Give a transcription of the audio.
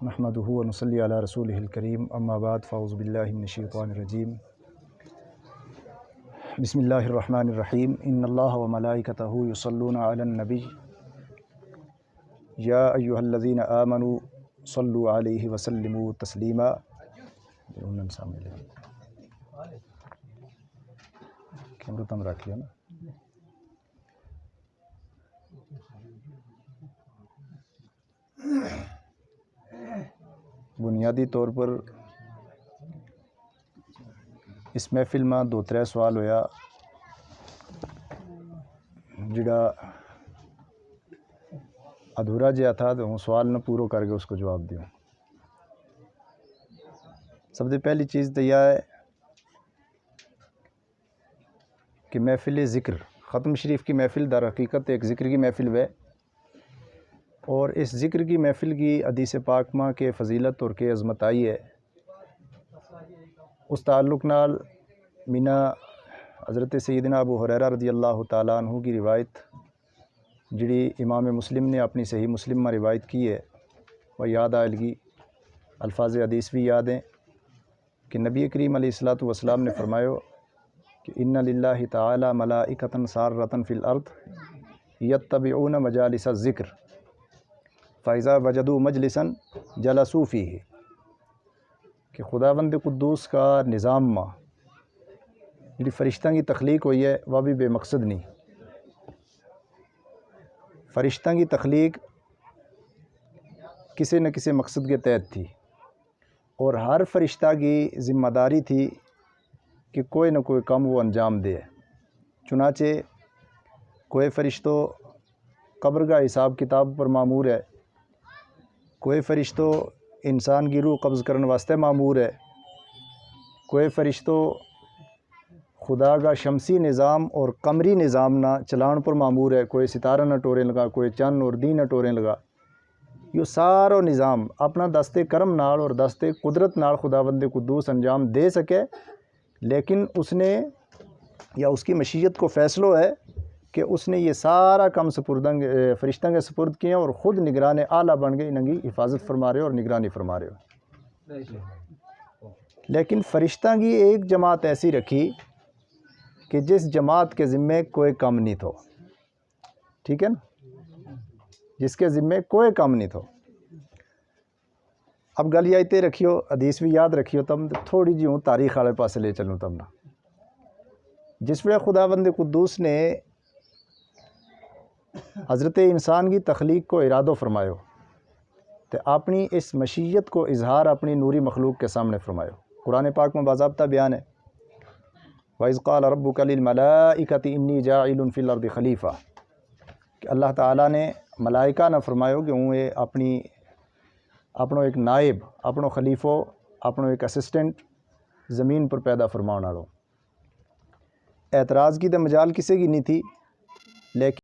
نحمدہ و نصلی علی رسولہ الکریم اما بعد فاعوذ باللہ من الشیطان الرجیم بسم اللہ الرحمن الرحیم ان اللہ و ملائکتہ یصلون علی النبی یا ایہا الذین آمنوا صلوا علیہ وسلموا تسلیما۔ کیمرہ تم رکھ لیا نا۔ بنیادی طور پر اس محفل میں 2-3 سوال ہویا جڑا ادھورا جہا تھا تو ہوں سوال نہ پورو کر کے اس کو جواب دیوں۔ سب سے پہلی چیز تو یہ ہے کہ محفل ذکر ختم شریف کی محفل در حقیقت ایک ذکر کی محفل ہے، اور اس ذکر کی محفل کی حدیث پاک ماں کے فضیلت اور کے عظمت آئی ہے۔ اس تعلق نال مینا حضرت سیدنا ابو ہریرہ رضی اللہ تعالیٰ عنہ کی روایت جڑی امام مسلم نے اپنی صحیح مسلم میں روایت کی ہے وہ یاد آئے گی، الفاظ حدیث بھی یاد ہیں کہ نبی کریم علیہ الصلوۃ والسلام نے فرمایا کہ ان للہ تعالی ملائکۃ سارۃ فی الارض یتبعون مجالس الذکر فاذا وجدوا مجلسا جلسوا فیہ، کہ خداوند قدوس کا نظام ماں جڑی فرشتوں کی تخلیق ہوئی ہے وہ بھی بے مقصد نہیں۔ فرشتوں کی تخلیق کسی نہ کسی مقصد کے تحت تھی، اور ہر فرشتہ کی ذمہ داری تھی کہ کوئی نہ کوئی کام وہ انجام دے۔ چنانچہ کوئی فرشتوں قبر کا حساب کتاب پر مامور ہے، کوئی فرشتوں انسان کی روح قبض کرنے واسطے مامور ہے، کوئی فرشتوں خدا کا شمسی نظام اور قمری نظام نہ چلان پر مامور ہے، کوئی ستارہ نہ ٹوریں لگا، کوئی چند اور دین نہ ٹوریں لگا۔ یہ سارا نظام اپنا دست کرم نال اور دست قدرت نال خداوند قدوس انجام دے سکے، لیکن اس نے یا اس کی مشیت کو فیصلہ ہے کہ اس نے یہ سارا کام فرشتوں کے سپرد کیے اور خود نگران اعلیٰ بن گئے، انہیں حفاظت فرما رہے اور نگرانی فرما رہے ہو۔ لیکن فرشتوں کی ایک جماعت ایسی رکھی کہ جس جماعت کے ذمے کوئی کام نہیں تھو، ٹھیک ہے نا، جس کے ذمے کوئی کام نہیں تھو۔ اب گل یہ تے رکھیو، حدیث بھی یاد رکھیو، تم تھوڑی جی ہوں تاریخ والے پاس لے چلوں تم نا۔ جس وقت خداوند قدوس نے حضرت انسان کی تخلیق کو ارادہ فرمایا تو اپنی اس مشیت کو اظہار اپنی نوری مخلوق کے سامنے فرمایا۔ قرآن پاک میں باضابطہ بیان ہے وَإِذْ قَالَ رَبُّكَ لِلْمَلَائِكَةِ إِنِّي جَاعِلٌ فِي الْأَرْضِ خلیفہ، کہ اللہ تعالیٰ نے ملائکہ نہ فرمایا کہ ہوں یہ اپنو ایک نائب، اپنو خلیفہ، اپنو ایک اسسٹنٹ زمین پر پیدا فرماؤں والوں۔ اعتراض کی تو مجال کسی کی نہیں تھی، لیکن